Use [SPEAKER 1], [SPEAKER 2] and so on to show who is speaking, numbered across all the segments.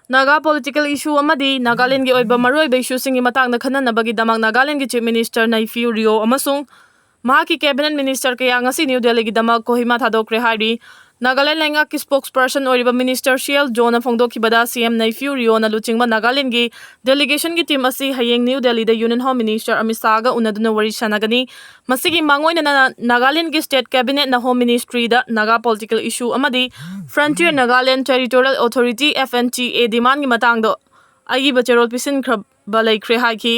[SPEAKER 1] Naga political issue amadi Nagaland gi oiba Maruoiba issue singi matangna khananabagi damak Nagaland gi Chief Minister Naifiu Rio amasung mahaki cabinet minister kaya ngasi New Delhi gi damak Kohima thadokre hari Nagaland lenga ki spokesperson oriba minister Shiel John phongdokhibada CM Naifiu Rio na luchingba Nagaland gi delegation gi team asi hayeng New Delhi da Union Home Minister Amit Shah ga unaduna wari sanagani masigi mangoina Nagaland gi state cabinet na home ministry da Naga political issue amadi Frontier Nagaland Territorial Authority FNTA demand gi matangdo agi bacherol pisin khaba laikre haki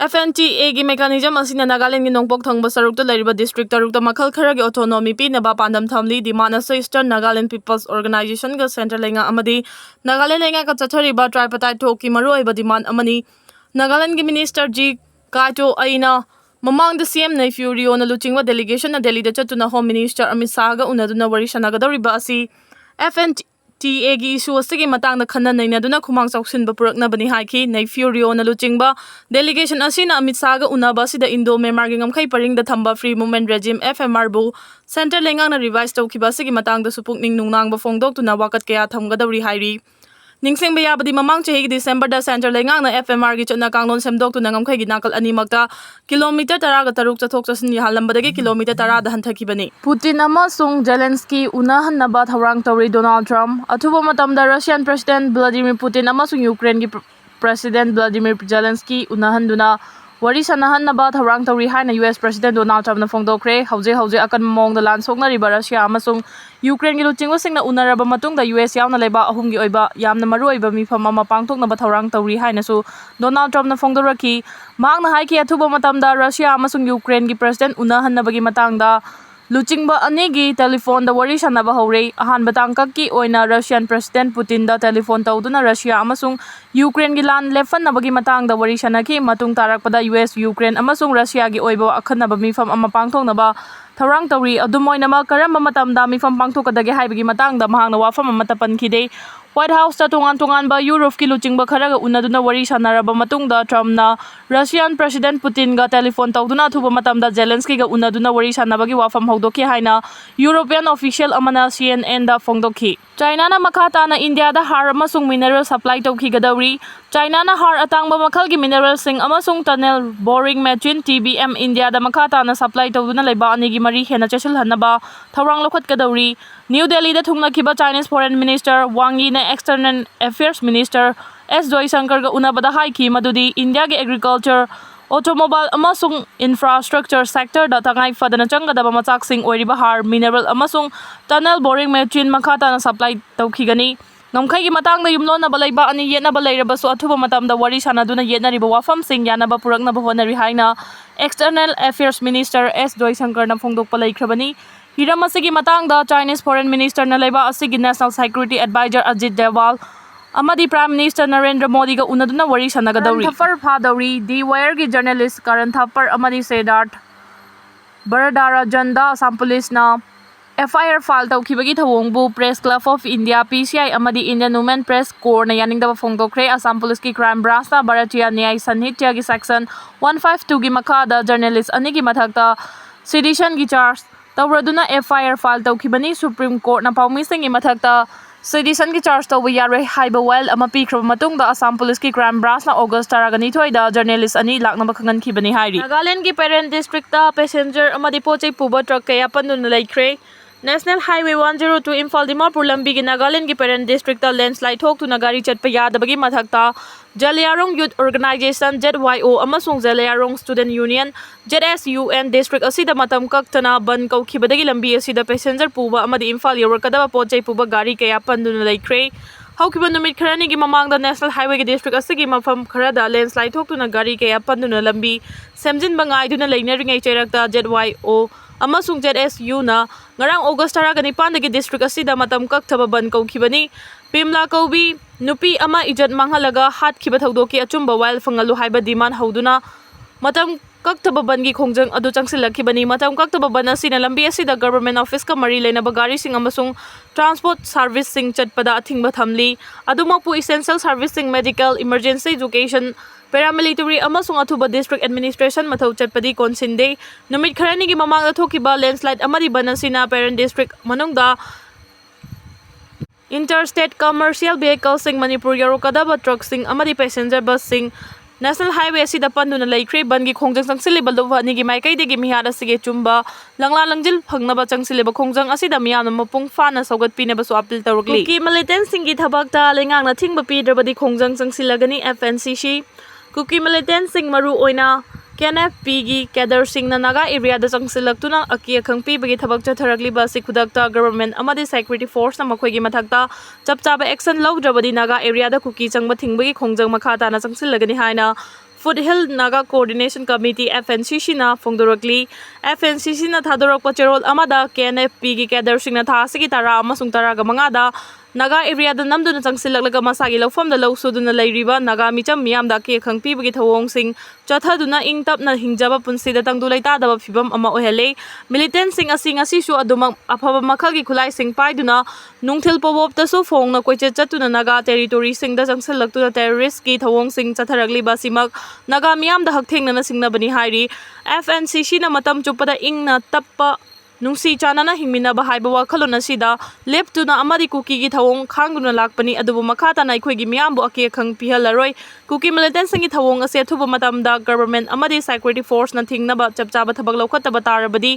[SPEAKER 1] FNTA gi mechanism asina Nagaland gi nongpok thangba sarukta lairiba district tarukta makhal khara gi autonomy pi naba pandam thamli demand asa Eastern Nagaland People's Organization ga center lenga amadi Nagaland lenga ka chathariba tripartite talk ki maruoiba demand amani Nagaland gi minister ji kaito aina mamang the CM Naifiu Rio na luchingwa delegation na Delhi da chatuna home minister Amit Shah ga unaduna wari sanagadoriba asi FNTA gi issue asigi matangna khanna nainaduna khumang chauksin ba purakna bani haiki Naifiu Rio na luchingba delegation asina Amit Shah ga unaba sida Indo Myanmar gi ngamkhai paring da thamba free movement regime FMR bu center lengang na revise tawkiba sigi matangda supukning nungnang ba phongdok tuna wakat kaya thamgadawri hairi Ningsing bayabadi mamang chahi December da center lengang na FMR gi chona kanglon semdok tu nangam khai gi nakal ani makta kilometer tara ga taruk chathok chasin ni halambadagi kilometer tara da hanthakibani Putin amasung Zelensky unahan naba tharang tawri Donald Trump athuba matamda Russian President Vladimir Putin amasung Ukraine gi President Vladimir Zelensky unahan duna wari sanahan naba tharang tawri haina US President Donald Trump na phongdokre hauze akan mong da lan sokna riba Russia amasung Ukraine gi luchingwa singna unaraba matungda US yauna leba ahum gi oiba yamna maruoiba mifam ama pangthokna ba tharang tawri haina su Donald Trump na phongdoraki mahakna haiki athuba matamda Russia amasung Ukraine gi President unahan nabagi matangda luchingba anigi telephone da wari sanaba hore ahan batang kakki oina Russian President Putin da telephone tawduna Russia amasung Ukraine gi lan lefan nabagi matang da wari sanaki matung tarakpada US Ukraine amasung Russia gi oiba akhanaba mifam ama pangthoknaba tharang tawri adumoina ma karamba matamda mifam pangthokadagi haibagi matangda mahangna wafam ama tapan khide White House ta tungan ba Europe ki luchingba kharaga unaduna wari sanaraba matungda Trump na Russian President Putin ga telephone tawduna thuba matamda Zelensky ga unaduna wari sanabagi wafam hogdoki haina European official amana CNN da phongdoki China na makhata na India da har amasung mineral supply tawki gadawri China na har atangba makhalgi mineral sing amasung tunnel boring machine TBM India da makhata na supply tawduna leba anigi mari hena chashil hanaba thawrang lokhat gadawri New Delhi da thungnakiba Chinese Foreign Minister Wang Yi na External Affairs Minister S. Jaishankar ga unabada haiki madudi India gi agriculture automobile amasung infrastructure sector da tangai fadana changgadaba machaksing oiriba har mineral amasung tunnel boring machine makhata na supply tawkhigani ngamkhai gi matang da yumlon na balaiba ani yetna balairaba su athuba matam da wari sanaduna yetna riba wafam sing yanaba purakna ba honari haina External Affairs Minister S. Jaishankar na phongdok palaikrabani Hiram asigi matang da Chinese Foreign Minister na laiba asigi National Security Advisor Ajit Doval amadi Prime Minister Narendra Modi ga unaduna wari sanagadawri Thapar phadawri The Wire gi journalist Karan Thapar amadi Siddharth Baradara Janda Assam Police na FIR file tawkhibagi thawongbu Press Club of India PCI amadi Indian Women Press Corps na yaningdaba phongdokre Assam Police ki crime branch na Bharatiya Nyay Sanhitya gi section 152 gi makhada journalist anigi mathakta sedition gi charge tawraduna FIR file tawkhibani Supreme Court na pawmising gi mathakta sedition gi charge tawba yaroi haiba while ama pikraba matungda Assam Police ki crime branch na August 12 da journalist ani laknaba khangan khibani hairi Nagaland gi parent district ta passenger amadi pochai puba truck kaya panduna laikre National Highway 102 Imphal Dimapur lambi gi Nagaland gi parent district ta landslide thok tu nagari chatpa yadabagi mathakta Jalayarong Youth Organization ZYO amasung Jalayarong Student Union ZSUN district asida matam kaktana ban kaukhibadagi lambi asida passenger puba amadi Imphal yorakadaba pochai puba gari kaya panduna laikre haukiba numit kharani gi mamangda National Highway gi district asigi mafam kharada landslide thok tu nagari kaya panduna lambi semjin bangai duna leineringai cherakta ZYO amasung ZSU na ngarang August 19 dagi district asida matam kakthaba ban kaukhibani Pimla Kaubi nupi ama ijat manghalaga Hatkhre thawdoki achumba while fangalu haiba demand hauduna matam kakthaba ban gi khongjang adu changsilakibani matam kakthaba ban asina lambi asida government office ka mari lena bagari sing amasung transport service sing chatpada athingba thamli adumakpu essential servicing medical emergency education paramilitary amasung athuba district administration mathau chatpadi konsinde numit kharani gi mamang athokiba landslide amadi banasina parent district manungda interstate commercial vehicles manipur yorokadaba trucks amadi passenger bus national highway asida panduna laikre bangi khongjang changsileba lobani gi maikai degi mihara sige chumba langla langjil phangnaba changsileba khongjang asida miyamna mapung fana saugat pineba su appeal tawrukli kuki militant singi thabakta lengang na thingba pidrabadi khongjang changsilagani FNCC kuki militant sing maru oina KNFP gi cadre sing na Naga area da changsilaktuna akia khangpi bagi thabak chatharakliba si khudakta government amadi security force na makhoi gi mathakta chapchaba action lawdrabadi Naga area da kuki changba thingbagi khongjang makhata na changsilagani haina Foothill Naga Coordination Committee FNCC na fongdorakli FNCC na thadorakpa cherol amada KNFP gi cadre sing na thasigi tara amasung tara ga mangada Naga area da namduna changsilaklaga masagi lawfam da lawsuduna lairiba Naga micham miyam da ke khangpi bagi thawong sing chathaduna ingtapna hingjaba punsi da tangdu laita da phibam ama ohele militant sing asi su adumang aphaba makhal gi khulai sing paiduna nungthil powop ta su phongna koiche chatuna Naga territory sing da changsilaktuna terrorist gi thawong sing chatharakli ba simak Naga miyam da hakthengna na singna bani hairi FNCC na matam chupada ingna tappa nungsi chanana hingmina ba haiba wakhalona sida leptuna amadi kuki gi thawong khanguna lakpani adubu makhata nai khoi gi miyambu ake khang pihalaroi kuki militant singi thawong ase thuba matamda government amadi security force na thingna ba chapchaba thabak lokhat ba tarabadi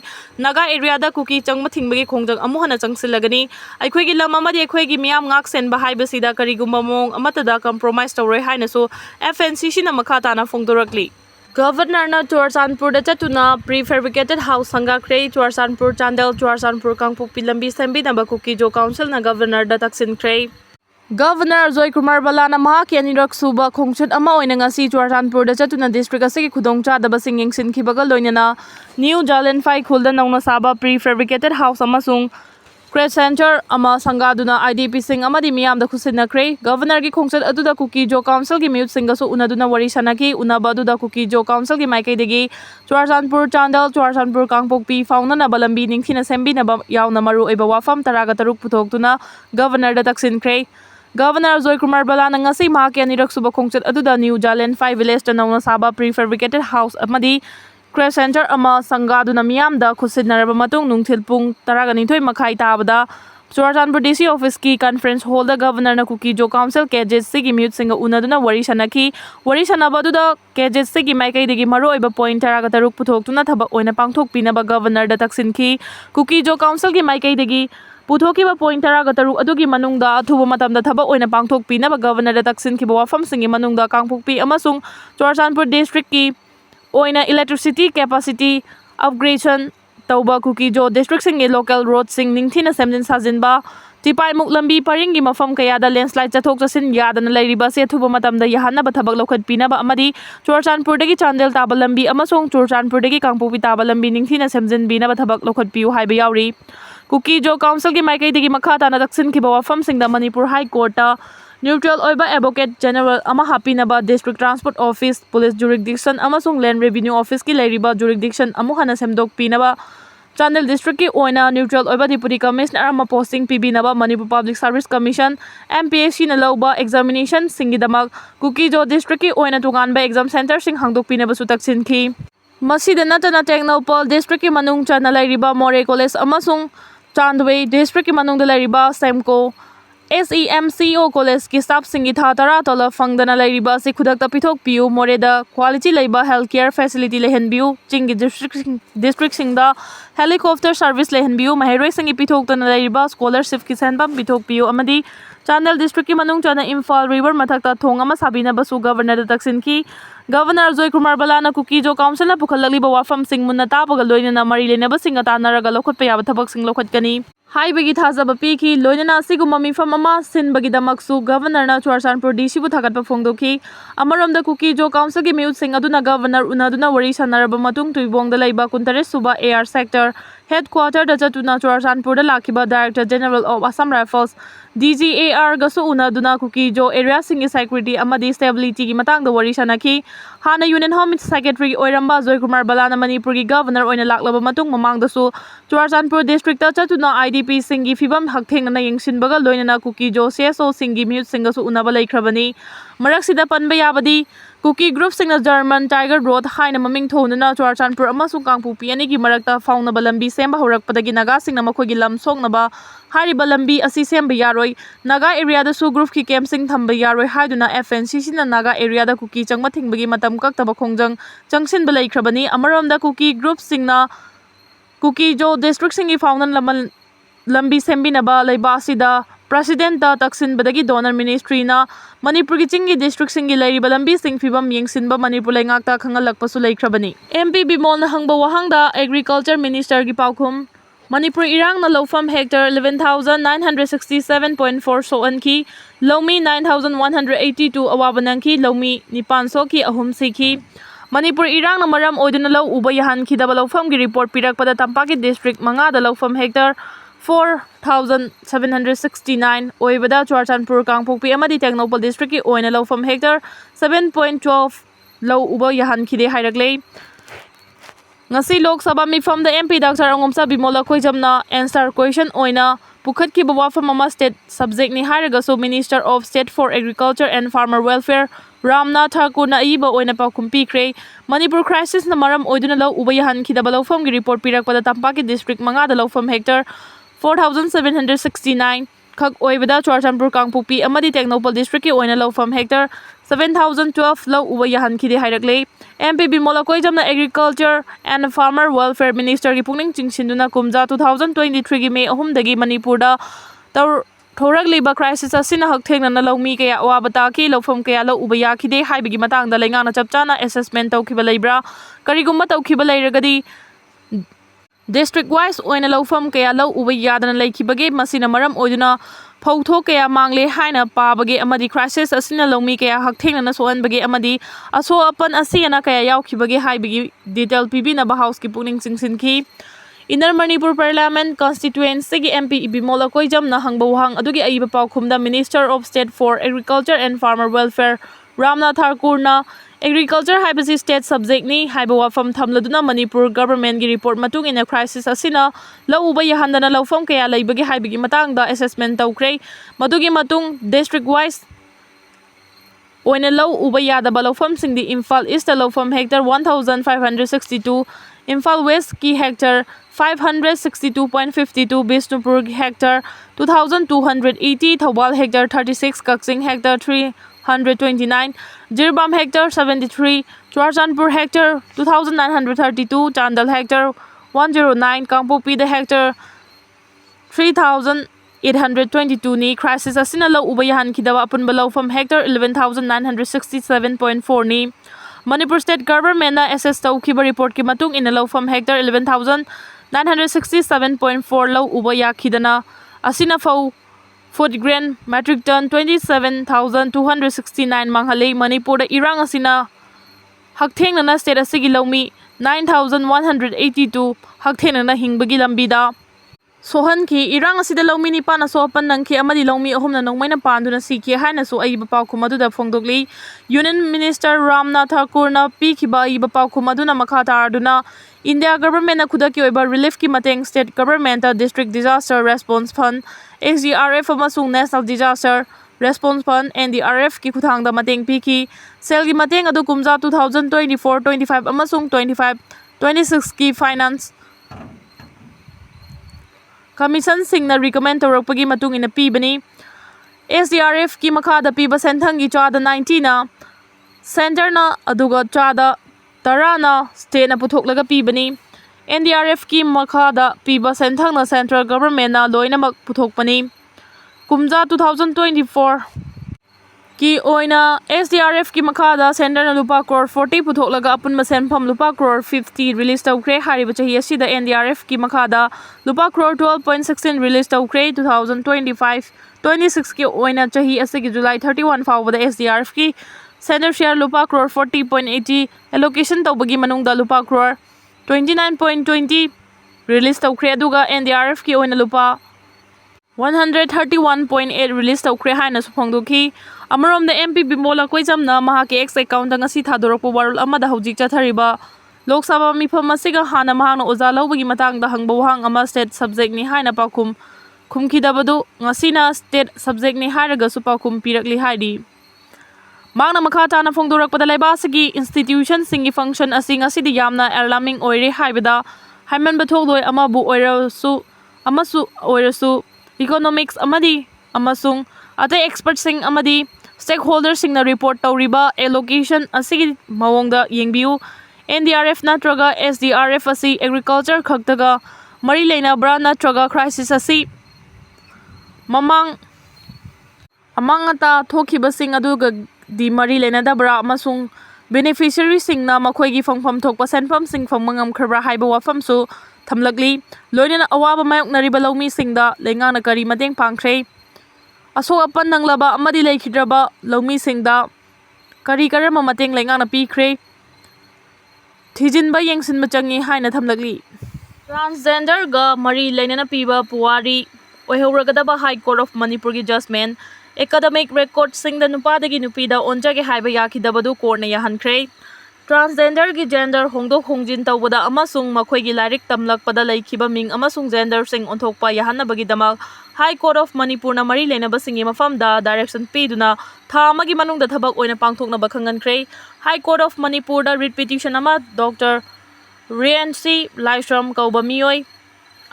[SPEAKER 1] Naga area da kuki changma thingbagi khongjang amuhana changsilagani aikhoi gi lam amadi aikhoi gi miyam ngak sen ba haiba sida karigumba mong amata da compromise tawroi haina so FNCC na makhata na fongdorakli Governor na Churachandpur da chatuna prefabricated house hangakre Churachandpur Chandel Churachandpur Kangpuk Pilambi Sembi na Bakuki Jo Council na Governor da taksin kre Governor Joy Kumar Balana mahaki anirak suba khongchut ama oina ngasi Churachandpur da chatuna district asigi khudongcha da basing yengsin khibaga loinana New Jalen Phai khulda nauna saba prefabricated house amasung Credit Center ama sangaduna IDP sing amadi miyam da khusinakre Governor gi khongchat aduda Kuki Jo Council gi mute singa so unaduna wari sanaki unaba aduda Kuki Jo Council gi maikai degi Churachandpur Chandel Churachandpur Kangpok pi fauna na balambi ningthina sembi na yauna Maruoiba wafam taraga taruk putoktuna Governor da taksin kre Governor Joy Kumar Balana ngasi mahaki anirak suba khongchat aduda New Jalen 5 village da nauna saba prefabricated house amadi Credit Center ama sangaduna miyam da khusinaraba matung nungthil pung taraganithoi makhai tabada Churachandpur DC office ki conference hall da governor na Kuki Jo Council KJC gi mute singa unaduna wari sanaki wari sanabadu da KJC gi maikai degi Maruoiba point taraga taruk puthokuna thaba oina pangthok pinaba governor da taksin ki Kuki Jo Council gi maikai degi Puthokiba point taraga taruk adugi manungda thuba matamda thaba oina pangthok pinaba governor da taksin ki bawafam singi manungda Kangpokpi amasung Churachandpur district ki oina electricity capacity upgradation tauba Kuki Jo district sing local road sing ningthina semjin sajinba tipai muk lambi paringi mafam kaya da landslide chathok chasin yadana lairiba se thuba matamda yahanna ba thabak lokhat pinaba amadi Churachandpur dagi Chandel taba lambi amasung Churachandpur dagi Kangpokpi taba lambi ningthina semjin bina ba thabak lokhat piu haiba yauri Kuki Jo Council gi maikai dagi makhata na daksin ki bawafam sing da Manipur High Court ta Neutral oiba Advocate General ama hapinaba District Transport Office Police Jurisdiction amasung Land Revenue Office ki lairiba jurisdiction amuhana semdok pinaba Chandel District ki oina neutral oiba Deputy Commissioner ama posting pibinaba Manipur Public Service Commission MPSC na lawba examination singidamak Kuki Jo District ki oina tunganba exam center sing hangdok pinaba su taksin ki masida natana Technopol District ki manung chana lairiba More College amasung Chandway District ki manung da lairiba Semco SEMCO College ki staff singi tha tara tola fangdana lairiba se khudakta pithok piu moreda quality laiba healthcare facility lehen biu chingi district singda helicopter service lehen biu maheroi singi pithok tana lairiba scholarship ki senbam pithok piu amadi Chandel district ki manung chana Imphal river mathakta thong ama sabina basu governor da taksin ki Governor Joy Kumar Balana Kuki Jo Council na pukhalagli ba wafam sing munna tapaga loina na mari lena ba singa tanaraga lokhot pa yaba thabak sing lokhot kani Haibagi thazaba piki loinana siguma mifam ama sinbagi damaksu Governor na Churachandpur DC bu thagatpa phongdoki amaromda Kuki Jo Council gi mute sing aduna Governor unaduna wari sanaraba matung tuibong da laiba kuntare suba AR sector headquarter da chatuna Churachandpur da lakhiba Director General of Assam Rifles DGAR gasu unaduna Kuki Jo area singi security amadi stability gi matang da wari sanaki hana Union Home Secretary oiramba Joy Kumar Balana Manipur gi Governor oina laklaba matung mamang da su Churachandpur district ta chatuna IDP singi fibam haktheng na yengsinbaga loinana Kuki Jo CSO singi mute singa su unaba laikhrabani marak sida panba yabadi Kuki group singna German Tiger Road haina maming thonuna Churachandpur amasung Kangpokpi anigi marakta faunaba lambi semba horakpadagi Naga singna makhoi gi lam songnaba hariba lambi asi semba yaroi Naga area da su group ki camp sing thamba yaroi haiduna FNCC na Naga area da Kuki changma thingbagi matam kaktaba khongjang changsin balai khrabani amarom da Kuki group singna Kuki jo district singi faunan lamal lambi sembinaba laibasida President da taksin badagi donor ministry na Manipur ki chingi district singi lairiba lambi sing fibam yengsinba Manipur lai ngakta khangalakpasu laikhrabani MP Bimol na hangba wahangda agriculture minister gi paukhum Manipur irang na lofam hectare 11,967.4 soan ki lomi 9,182 awabanang ki lomi 900 ki ahum ki Manipur irang na maram oiduna law uba yahan ki da lofam gi report pirakpada Tampaki district manga da lofam hectare 4,769 oibada Churachandpur Kangpokpi amadi Technopol district ki oina lofam hectare 7.12 law uba yahan khide hairakle ngasi Lok Sabha mifam da MP Dr. Angomsa Bimol Atei2 na answer question oina pukhat ki bawafam ama state subject ni hairaga so Minister of State for Agriculture and Farmer Welfare Henna Hatkhre na iba oina paukhum pikre Manipur crisis na maram oiduna law uba yahan khidaba lofam gi report pirakpada Tampaki district manga da lofam hectare 4,769 khak oibada Churachandpur Kangpokpi amadi Technopol district ki oina lofam hectare 7,012 law uba yahan khide hairakle MP Bimol Atei2 na Agriculture and Farmer Welfare Minister ki pungning chingsinduna kumja 2023 gi May 3 dagi Manipur da thoragliba crisis asina hakthengna na lawmi kaya awabata ki lofam kaya law uba yakhide haibigi matang da laingana chapchana assessment tawkhiba leibra karigumba tawkhiba leiragadi district wise oina lofam kaya law uba yadana laikhibage masina maram oiduna phauthok kaya mangle haina pabage amadi crisis asina lawmi kaya hakthengna na soanbage amadi aso apan asiana kaya yaukhibage haibigi detail pibina ba house ki pungning singsinki Inner Manipur Parliament constituency ki MP Bimol Atei2 na hangba wahang adugi aiba paukhumda Minister of State for Agriculture and Farmer Welfare Henna Hatkhre na Agriculture haibasi state subject ni haiba wafam thamladuna Manipur government gi report matung ina crisis asina law uba yahandana lawfam kaya laibagi haibagi matangda assessment tawkre madugi matung district wise oina law uba yadaba lawfam singdi Imphal East lawfam hectare 1,562 Imphal West ki hectare 562.52 Bishnupur hectare 2,280 Thawbal hectare 36 Kaksing hectare 329 Jirbam hectare 73 Churachandpur hectare 2,932 Chandal hectare 109 Kangpokpi the hectare 3,822 ni crisis asina law uba yahan khidawa apunba lawfam hectare 11,967.4 ni Manipur State Government na assess tawkhiba report ki matung ina lawfam hectare 11,967.4 law uba yakhidana asina fau food grain metric ton 27,269 manghale Manipur da irang asina hakthengna na state asigi lawmi 9,182 hakthengna na hingbagi lambida sohan ki irang asida lawmi ni pana so pan nangki amadi lawmi ahumna nongmaina panduna sikhi haina so aiba paukhum aduda phongdokli Union Minister Henna Hatkhre na pikhiba aiba paukhum aduna makha tarduna India government na khudaki oiba relief ki mateng state government district disaster response fund SDRF amasung national disaster response fund NDRF ki khuthangda mateng piki sel gi mateng adu kumja 2024-25 amasung 25-26 ki finance Commission singna recommend tawrakpagi matung ina pibani SDRF ki makhada piba senthang gi chada 90 na center na aduga chada 10 na state na puthoklaga pibani NDRF ki makhada piba senthang na central government na loinamak puthokpani kumja 2024 ki oina SDRF ki makhada center na lupa crore 40 puthoklaga apun masenpham lupa crore 50 release tawkre hariba chahi asida NDRF ki makhada lupa crore 12.16 release tawkre 2025-26 ki oina chahi asigi July 31 fawbada SDRF ki center share lupa crore 40.80 allocation tawbagi manungda lupa crore 29.20 release tawkre aduga NDRF ki oina lupa 131.8 release tawkre haina suphongdoki amarom da MP Bimol Atei2 na mahaki X account nga si thadorokpo warul amada hojik chathariba Lok Sabha mifam asiga hana mahangna oza lawbagi matangda hangba wahang ama state subject ni haina paukhum khumkhidabadu ngasina state subject ni hairaga su paukhum pirakli haidi ꯃꯍꯥꯛꯅ ꯃꯈꯥ ꯇꯥꯅ ꯐꯣꯡꯗꯣꯔꯛꯄꯗ ꯂꯩꯕꯥꯛ ꯑꯁꯤꯒꯤ ꯏꯟꯁꯇꯤꯇ꯭ꯌꯨꯁꯟꯁꯤꯡꯒꯤ function ꯑꯁꯤ ꯉꯁꯤꯗꯤ ꯌꯥꯝꯅ ꯑꯦꯂꯥꯔꯃꯤꯡ ꯑꯣꯏꯔꯦ ꯍꯥꯏꯕꯗ ꯍꯥꯏꯃꯟꯕ ꯊꯣꯛꯂꯣꯏ ꯑꯃꯕꯨ ꯑꯣꯏꯔꯁꯨ ꯏꯀꯣꯅꯣꯃꯤꯛꯁ ꯑꯃꯁꯨꯡ ꯑꯇꯩ ꯑꯦꯛꯁꯄꯔꯠꯁꯤꯡ ꯑꯃꯗꯤ ꯁ꯭ꯇꯦꯛꯍꯣꯜꯗꯔꯁꯤꯡꯅ ꯔꯤꯄꯣꯔꯠ ꯇꯧꯔꯤꯕ ꯑꯦꯂꯣꯀꯦꯁꯟ ꯑꯁꯤꯒꯤ ꯃꯑꯣꯡꯗ ꯌꯦꯡꯕꯤꯌꯨ꯫ NDRF ꯅꯠꯇ꯭ꯔꯒ SDRF ꯑꯁꯤ ꯑꯦꯒ꯭ꯔꯤꯀꯜꯆꯔ ꯈꯛꯇꯒ ꯃꯔꯤ ꯂꯩꯅꯕ꯭ꯔꯥ ꯅꯠꯇ꯭ꯔꯒ ꯈ꯭ꯔꯥꯏꯁꯤꯁ ꯑꯁꯤ ꯑꯃꯥꯡ-ꯑꯇꯥ ꯊꯣꯛꯈꯤꯕꯁꯤꯡ ꯑꯗꯨꯒꯗꯤ ꯃꯔꯤ ꯂꯩꯅꯗꯕ꯭ꯔꯥ ꯑꯃꯁꯨꯡ ꯕꯦꯅꯤꯐꯤꯁꯤꯌꯔꯤꯁꯤꯡꯅ ꯃꯈꯣꯏꯒꯤ ꯐꯪꯐꯝ ꯊꯣꯛꯄ ꯁꯦꯟꯐꯝꯁꯤꯡ ꯐꯪꯕ ꯉꯝꯈ꯭ꯔꯕ꯭ꯔꯥ ꯍꯥꯏꯕ ꯋꯥꯐꯝꯁꯨ ꯊꯝꯂꯛꯂꯤ꯫ ꯂꯣꯏꯅꯅ ꯑꯋꯥꯕ ꯃꯥꯌꯣꯛꯅꯔꯤꯕ ꯂꯧꯃꯤꯁꯤꯡꯗ ꯂꯩꯉꯥꯛꯅ ꯀꯔꯤ ꯃꯇꯦꯡ ꯄꯥꯡꯈ꯭ꯔꯦ? ꯑꯁꯣꯛ-ꯑꯄꯟ ꯅꯪꯂꯕ ꯑꯃꯗꯤ ꯂꯩꯈꯤꯗ꯭ꯔꯕ ꯂꯧꯃꯤꯁꯤꯡꯗ ꯀꯔꯝꯕ ꯃꯇꯦꯡ ꯂꯩꯉꯥꯛꯅ ꯄꯤꯈ꯭ꯔꯦ? ꯊꯤꯖꯤꯟꯕ ꯌꯦꯡꯁꯤꯟꯕ ꯆꯪꯏ ꯍꯥꯏꯅ ꯊꯝꯂꯛꯂꯤ꯫ ꯇ꯭ꯔꯥꯟꯁꯖꯦꯟꯗꯔꯒ ꯃꯔꯤ ꯂꯩꯅꯅ ꯄꯤꯕ ꯄꯨꯋꯥꯔꯤ ꯑꯣꯏꯍꯧꯔꯒꯗꯕ ꯍꯥꯏ ꯀꯣꯔꯠ ꯑꯣꯐ ꯃꯅꯤꯄꯨꯔꯒꯤ ꯖꯖꯃꯦꯟꯠ ꯑꯦꯀꯥꯗꯦꯃꯤꯛ ꯔꯦꯀꯣꯔꯗꯁꯤꯡꯗ ꯅꯨꯄꯥꯗꯒꯤ ꯅꯨꯄꯤꯗ ꯑꯣꯟꯖꯒꯦ ꯍꯥꯏꯕ ꯌꯥꯈꯤꯗꯕꯗꯨ ꯀꯣꯔꯠꯅ ꯌꯥꯍꯟꯈ꯭ꯔꯦ꯫ ꯇ꯭ꯔꯥꯟꯁꯖꯦꯟꯗꯔꯒꯤ ꯖꯦꯟꯗꯔ ꯍꯣꯡꯗꯣꯛ-ꯍꯣꯡꯖꯤꯟ ꯇꯧꯕꯗ ꯑꯃꯁꯨꯡ ꯃꯈꯣꯏꯒꯤ ꯂꯥꯏꯔꯤꯛ ꯇꯝꯂꯛꯄꯗ ꯂꯩꯈꯤꯕ ꯃꯤꯡ ꯑꯃꯁꯨꯡ ꯖꯦꯟꯗꯔꯁꯤꯡ ꯑꯣꯟꯊꯣꯛꯄ ꯌꯥꯍꯟꯅꯕꯒꯤꯗꯃꯛ ꯍꯥꯏ ꯀꯣꯔꯠ ꯑꯣꯐ ꯃꯅꯤꯄꯨꯔꯅ ꯃꯔꯤ ꯂꯩꯅꯕꯁꯤꯡꯒꯤ ꯃꯐꯝꯗ ꯗꯥꯏꯔꯦꯛꯁꯟ ꯄꯤꯗꯨꯅ ꯊꯥ ꯑꯃꯒꯤ ꯃꯅꯨꯡꯗ ꯊꯕꯛ ꯑꯣꯏꯅ ꯄꯥꯡꯊꯣꯛꯅꯕ ꯈꯪꯍꯟꯈ꯭ꯔꯦ꯫ ꯍꯥꯏ ꯀꯣꯔꯠ ꯑꯣꯐ ꯃꯅꯤꯄꯨꯔꯗ ꯔꯤꯠ ꯄꯤꯇꯤꯁꯟ ꯑꯃ ꯗꯣꯛꯇꯔ ꯔꯤꯑꯦꯟꯁꯤ ꯂꯥꯏꯁ꯭ꯔꯝ ꯀꯧꯕ ꯃꯤꯑꯣꯏ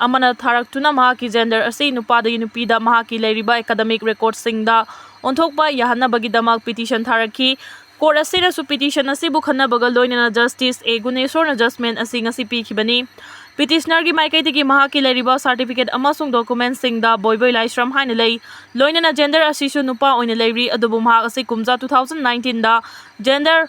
[SPEAKER 1] ꯑꯃꯅ ꯊꯥꯔꯛꯇꯨꯅ ꯃꯍꯥꯛꯀꯤ ꯖꯦꯟꯗꯔ ꯑꯁꯤ ꯅꯨꯄꯥꯗꯒꯤ ꯅꯨꯄꯤꯗ ꯃꯍꯥꯛꯀꯤ ꯂꯩꯔꯤꯕ ꯑꯦꯀꯥꯗꯦꯃꯤक ꯔꯦꯀꯣꯔꯗꯁꯤꯡꯗ ꯑꯣꯟꯊꯣꯛꯄ ꯌꯥꯍꯟꯅꯕꯒꯤꯗꯃꯛ ꯄꯤꯇꯤꯁꯟ ꯊꯥꯔꯛꯈꯤ꯫ ꯀꯣꯔꯠ ꯑꯁꯤꯅꯁꯨ ꯄꯤꯇꯤꯁꯟ ꯑꯁꯤꯕꯨ ꯈꯟꯅꯕꯒ ꯂꯣꯏꯅꯅ ꯖꯁꯇꯤꯁ A. ꯒꯨꯅꯦꯁꯣꯔꯅ ꯖꯖꯃꯦꯟꯠ ꯑꯁꯤꯉꯁꯤ ꯄꯤꯈꯤꯕꯅꯤ꯫ ꯄꯤꯇꯤꯁꯅꯔꯒꯤ ꯃꯥꯏꯀꯩꯗꯒꯤ ꯃꯍꯥꯛꯀꯤ ꯂꯩꯔꯤꯕ ꯁꯥꯔꯇꯤꯐꯤꯀꯦꯠ ꯑꯃꯁꯨꯡ ꯗꯣꯀꯨꯃꯦꯟꯠꯁꯤꯡꯗ ꯕꯣꯏꯕꯣꯏ ꯂꯥꯏꯁ꯭ꯔꯝ ꯍꯥꯏꯅ ꯂꯩ꯫ ꯂꯣꯏꯅꯅ ꯖꯦꯟꯗꯔ ꯑꯁꯤꯁꯨ ꯅꯨꯄꯥ ꯑꯣꯏꯅ ꯂꯩꯔꯤ, ꯑꯗꯨꯕꯨ ꯃꯍꯥꯛ ꯑꯁꯤ ꯀꯨꯝꯖꯥ 2019ꯗ ꯖꯦꯟꯗꯔ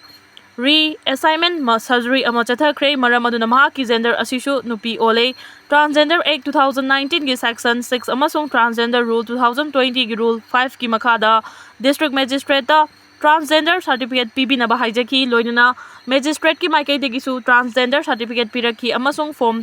[SPEAKER 1] ꯔꯤ-ꯑꯦꯁꯥꯏꯟꯃꯦꯟꯠ ꯁꯔꯖꯔꯤ ꯑꯃ ꯆꯠꯊꯈ꯭ꯔꯦ, ꯃꯔꯝ ꯑꯗꯨꯅ ꯃꯍꯥꯛꯀꯤ ꯖꯦꯟꯗꯔ ꯑꯁꯤꯁꯨ ꯅꯨꯄꯤ ꯑꯣꯜꯂꯦ꯫ ꯇ꯭ꯔꯥꯟꯁꯖꯦꯟꯗꯔ ꯑꯦꯛꯠ 2019ꯒꯤ ꯁꯦꯛꯁꯟ 6 ꯑꯃꯁꯨꯡ ꯇ꯭ꯔꯥꯟꯁꯖꯦꯟꯗꯔ ꯔꯨꯜ 2020ꯒꯤ ꯔꯨꯜ 5ꯀꯤ ꯃꯈꯥꯗ ꯗꯤꯁꯇ꯭ꯔꯤꯛꯠ ꯃꯦꯖꯤꯁꯇ꯭ꯔꯦꯠꯇ ꯇ꯭ꯔꯥꯟꯁꯖꯦꯟꯗꯔ ꯁꯥꯔꯇꯤꯐꯤꯀꯦꯠ ꯄꯤꯕꯤꯅꯕ ꯍꯥꯏꯖꯈꯤ꯫ ꯂꯣꯏꯅꯅ ꯃꯦꯖꯤꯁꯇ꯭ꯔꯦꯠꯀꯤ ꯃꯥꯏꯀꯩꯗꯒꯤꯁꯨ ꯇ꯭ꯔꯥꯟꯁꯖꯦꯟꯗꯔ ꯁꯥꯔꯇꯤꯐꯤꯀꯦꯠ ꯄꯤꯔꯛꯈꯤ ꯑꯃꯁꯨꯡ ꯐꯣꯔꯝ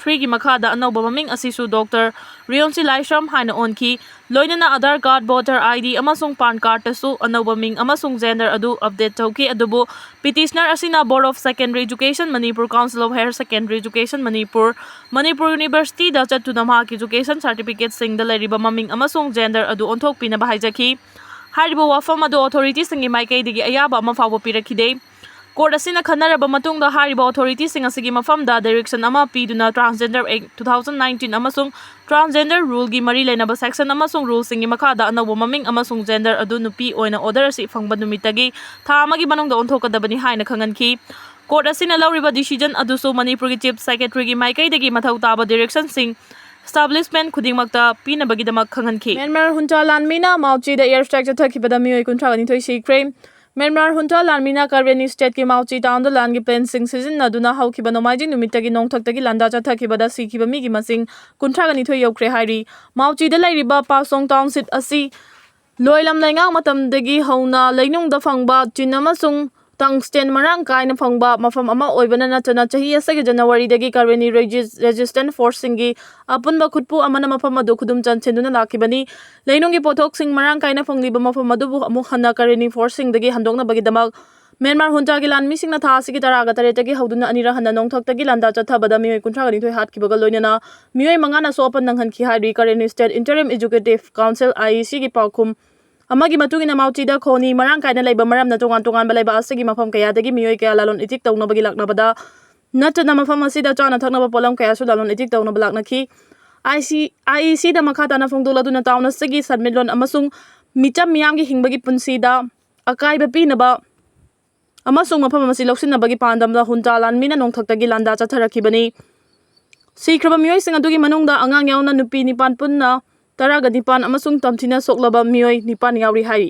[SPEAKER 1] 3ꯒꯤ ꯃꯈꯥꯗ ꯑꯅꯧꯕ ꯃꯃꯤꯡ ꯑꯁꯤꯁꯨ ꯗꯣꯛꯇꯔ ꯔꯤꯑꯣꯟꯁꯤ ꯂꯥꯏꯁ꯭ꯔꯝ ꯍꯥꯏꯅ ꯑꯣꯟꯈꯤ꯫ ꯂꯣꯏꯅꯅ ꯑꯙꯥꯔ ꯀꯥꯔꯗ, ꯚꯣꯇꯔ ID ꯑꯃꯁꯨꯡ ꯄꯥꯟ ꯀꯥꯔꯗꯇꯁꯨ ꯑꯅꯧꯕ ꯃꯤꯡ ꯑꯃꯁꯨꯡ ꯖꯦꯟꯗꯔ ꯑꯗꯨ ꯑꯞꯗꯦꯠ ꯇꯧꯈꯤ, ꯑꯗꯨꯕꯨ ꯄꯤꯇꯤꯁꯅꯔ ꯑꯁꯤꯅ board of secondary education Manipur, council of higher secondary education Manipur, Manipur ꯌꯨꯅꯤꯚꯔꯁꯤꯇꯤꯗ ꯆꯠꯇꯨꯅ ꯃꯍꯥꯛꯀꯤ ꯑꯦꯖꯨꯀꯦꯁꯟ ꯁꯥꯔꯇꯤꯐꯤꯀꯦꯠꯁꯤꯡꯗ ꯂꯩꯔꯤꯕ ꯃꯃꯤꯡ ꯑꯃꯁꯨꯡ ꯖꯦꯟꯗꯔ ꯑꯗꯨ ꯑꯣꯟꯊꯣꯛꯄꯤꯅꯕ ꯍꯥꯏꯖꯈꯤ꯫ ꯍꯥꯏꯔꯤꯕ ꯋꯥꯐꯝ ꯑꯗꯨ ꯑꯣꯊꯣꯔꯤꯇꯤꯁꯤꯡꯒꯤ ꯃꯥꯏꯀꯩꯗꯒꯤ ꯑꯌꯥꯕ ꯑꯃ ꯐꯥꯎꯕ ꯄꯤꯔꯛꯈꯤꯗꯦ꯫ ꯀꯣꯔꯠ ꯑꯁꯤꯅ ꯈꯟꯅꯔꯕ ꯃꯇꯨꯡꯗ ꯍꯥꯏꯔꯤꯕ ꯑꯣꯊꯣꯔꯤꯇꯤꯁꯤꯡ ꯑꯁꯤꯒꯤ ꯃꯐꯝꯗ ꯗꯥꯏꯔꯦꯛꯁꯟ ꯑꯃ ꯄꯤꯗꯨꯅ ꯇ꯭ꯔꯥꯟꯁꯖꯦꯟꯗꯔ ꯑꯦꯛꯠ 2019 ꯑꯃꯁꯨꯡ ꯇ꯭ꯔꯥꯟꯁꯖꯦꯟꯗꯔ ꯔꯨꯜꯒꯤ ꯃꯔꯤ ꯂꯩꯅꯕ ꯁꯦꯛꯁꯟ ꯑꯃꯁꯨꯡ ꯔꯨꯜꯁꯤꯡꯒꯤ ꯃꯈꯥꯗ ꯑꯅꯧꯕ ꯃꯃꯤꯡ ꯑꯃꯁꯨꯡ ꯖꯦꯟꯗꯔ ꯑꯗꯨ ꯅꯨꯄꯤ ꯑꯣꯏꯅ ꯑꯣꯔꯗꯔ ꯑꯁꯤ ꯐꯪꯕ ꯅꯨꯃꯤꯠꯇꯒꯤ ꯊꯥ ꯑꯃꯒꯤ ꯃꯅꯨꯡꯗ ꯑꯣꯟꯊꯣꯛꯀꯗꯕꯅꯤ ꯍꯥꯏꯅ ꯈꯪꯍꯟꯈꯤ꯫ ꯀꯣꯔꯠ ꯑꯁꯤꯅ ꯂꯧꯔꯤꯕ ꯗꯤꯁꯤꯖꯟ ꯑꯗꯨꯁꯨ ꯃꯅꯤꯄꯨꯔꯒꯤ ꯆꯤꯐ ꯁꯦꯀ꯭ꯔꯦꯇꯔꯤꯒꯤ ꯃꯥꯏꯀꯩꯗꯒꯤ ꯃꯊꯧ ꯇꯥꯕ ꯗꯤꯔꯦꯛꯁꯟꯁꯤꯡ ꯏꯁꯇꯥꯕ꯭ꯂꯤꯁꯃꯦꯟꯠ ꯈꯨꯗꯤꯡꯃꯛꯇ ꯄꯤꯅꯕꯒꯤꯗꯃꯛ ꯈꯪꯍꯟꯈꯤ꯫ ꯃ꯭ꯌꯥꯟꯃꯥꯔ ꯍꯨꯟꯇꯥ ꯂꯥꯟꯃꯤꯅ ꯃꯥꯎꯆꯤꯗ ꯑꯦꯌꯔ ꯁ꯭ꯇ꯭ꯔꯥꯏꯛ ꯆꯠꯊꯈꯤꯕꯗ ꯃꯤꯑꯣꯏ 32 ꯁꯤꯈ꯭ꯔꯦ꯫ ꯃ꯭ꯌꯥꯟꯃꯥꯔ ꯍꯨꯟꯇꯥ ꯂꯥꯟꯃꯤꯅ ꯀꯥꯔꯕꯦꯅꯤ ꯁ꯭ꯇꯦꯠꯀꯤ ꯃꯥꯎꯆꯤ ꯇꯥꯎꯟꯗ ꯂꯥꯟꯒꯤ ꯄ꯭ꯂꯦꯟꯁꯤꯡ ꯁꯤꯖꯤꯟꯅꯗꯨꯅ ꯍꯧꯈꯤꯕ ꯅꯣꯡꯃꯥꯏꯖꯤꯡ ꯅꯨꯃꯤꯠꯇꯒꯤ ꯅꯣꯡꯊꯛꯇꯒꯤ ꯂꯥꯟꯗꯥ ꯆꯠꯊꯈꯤꯕꯗ ꯁꯤꯈꯤꯕ ꯃꯤꯒꯤ ꯃꯁꯤꯡ 32 ꯌꯧꯈ꯭ꯔꯦ ꯍꯥꯏꯔꯤ꯫ ꯃꯥꯎꯆꯤꯗ ꯂꯩꯔꯤꯕ ꯄꯥꯁꯣꯡ ꯇꯥꯎꯟꯁꯤꯞ ꯑꯁꯤ ꯂꯣꯏꯂꯝ ꯂꯩꯉꯥꯛ ꯃꯇꯝꯗꯒꯤ ꯍꯧꯅ ꯂꯩꯅꯨꯡꯗ ꯐꯪꯕ ꯆꯤꯟ ꯑꯃꯁꯨꯡ ꯇꯪꯁꯇꯦꯟ ꯃꯔꯥꯡ ꯀꯥꯏꯅ ꯐꯪꯕ ꯃꯐꯝ ꯑꯃ ꯑꯣꯏꯕꯅ ꯅꯠꯇꯅ ꯆꯍꯤ ꯑꯁꯤꯒꯤ ꯖꯅꯨꯋꯥꯔꯤꯗꯒꯤ ꯀꯥꯔꯕꯦꯅꯤ ꯔꯦꯖꯤꯁꯇꯦꯟꯠ ꯐꯣꯔꯁꯁꯤꯡꯒꯤ ꯑꯄꯨꯟꯕ ꯈꯨꯠꯄꯨ ꯑꯃꯅ ꯃꯐꯝ ꯑꯗꯨ ꯈꯨꯗꯨꯝ ꯆꯟꯁꯤꯟꯗꯨꯅ ꯂꯥꯛꯈꯤꯕꯅꯤ꯫ ꯂꯩꯅꯨꯡꯒꯤ ꯄꯣꯠꯊꯣꯛꯁꯤꯡ ꯃꯔꯥꯡ ꯀꯥꯏꯅ ꯐꯪꯂꯤꯕ ꯃꯐꯝ ꯑꯗꯨꯕꯨ ꯑꯃꯨꯛ ꯍꯟꯅ ꯀꯥꯔꯕꯦꯅꯤ ꯐꯣꯔꯁꯁꯤꯡꯗꯒꯤ ꯍꯟꯗꯣꯛꯅꯕꯒꯤꯗꯃꯛ ꯃ꯭ꯌꯥꯟꯃꯥꯔ ꯍꯨꯟꯇꯥꯒꯤ ꯂꯥꯟꯃꯤꯁꯤꯡꯅ ꯊꯥ ꯑꯁꯤꯒꯤ 18ꯇꯒꯤ ꯍꯧꯗꯨꯅ ꯑꯅꯤꯔꯛ ꯍꯟꯅ ꯅꯣꯡꯊꯛꯇꯒꯤ ꯂꯥꯟꯗꯥ ꯆꯠꯊꯕꯗ ꯃꯤꯑꯣꯏ 32 ꯍꯥꯠꯈꯤꯕꯒ ꯂꯣꯏꯅꯅ ꯃꯤꯑꯣꯏ 5ꯅ ꯑꯁꯣꯛ-ꯑꯄꯟ ꯅꯪꯍꯟꯈꯤ ꯍꯥꯏꯔꯤ ꯀꯥꯔꯕꯦꯅꯤ ꯁ꯭ꯇꯦꯠ ꯏꯟꯇꯔꯤꯝ ꯑꯦꯖꯨꯀꯦꯇꯤꯚ ꯀꯥꯎꯟꯁꯤꯜ (IEC) ꯒꯤ ꯄꯥꯎꯈꯨꯝ ꯑꯃꯒꯤ ꯃꯇꯨꯡꯏꯟꯅ ꯃꯥꯎꯆꯤꯗ ꯈꯣꯅꯤ ꯃꯔꯥꯡ ꯀꯥꯏꯅ ꯂꯩꯕ ꯃꯔꯝꯅ ꯇꯣꯉꯥꯟ-ꯇꯣꯉꯥꯟꯕ ꯂꯩꯕꯥꯛ ꯑꯁꯤꯒꯤ ꯃꯐꯝ ꯀꯌꯥꯗꯒꯤ ꯃꯤꯑꯣꯏ ꯀꯌꯥ ꯂꯂꯣꯟ-ꯏꯇꯤꯛ ꯇꯧꯅꯕꯒꯤ ꯂꯥꯛꯅꯕꯗ ꯅꯠꯇꯅ ꯃꯐꯝ ꯑꯁꯤꯗ ꯆꯥꯅ-ꯊꯛꯅꯕ ꯄꯣꯠꯂꯝ ꯀꯌꯥꯁꯨ ꯂꯂꯣꯟ-ꯏꯇꯤꯛ ꯇꯧꯅꯕ ꯂꯥꯛꯅꯈꯤ꯫ IEC ꯗ ꯃꯈꯥ ꯇꯥꯅ ꯐꯣꯡꯗꯣꯛꯂꯗꯨꯅ ꯇꯥꯎꯟ ꯑꯁꯤꯒꯤ ꯁꯦꯟꯃꯤꯠꯂꯣꯟ ꯑꯃꯁꯨꯡ ꯃꯤꯆꯝ ꯃꯤꯌꯥꯝꯒꯤ ꯍꯤꯡꯕꯒꯤ ꯄꯨꯟꯁꯤꯗ ꯑꯀꯥꯏꯕ ꯄꯤꯅꯕ ꯑꯃꯁꯨꯡ ꯃꯐꯝ ꯑꯁꯤ ꯂꯧꯁꯤꯟꯅꯕꯒꯤ ꯄꯥꯟꯗꯝꯗ ꯍꯨꯟꯇꯥ ꯂꯥꯟꯃꯤꯅ ꯅꯣꯡꯊꯛꯇꯒꯤ ꯂꯥꯟꯗꯥ ꯆꯠꯊꯔꯛꯈꯤꯕꯅꯤ꯫ ꯁꯤꯈ꯭ꯔꯕ ꯃꯤꯑꯣꯏꯁꯤꯡ ꯑꯗꯨꯒꯤ ꯃꯅꯨꯡꯗ ꯑꯉꯥꯡ ꯌꯥꯎꯅ ꯅꯨꯄꯤ 9 ꯄꯨꯟꯅ 19 ꯑꯃꯁꯨꯡ ꯇꯝꯊꯤꯅ ꯁꯣꯛꯂꯕ ꯃꯤꯑꯣꯏ 9 ꯌꯥꯎꯔꯤ ꯍꯥꯏꯔꯤ꯫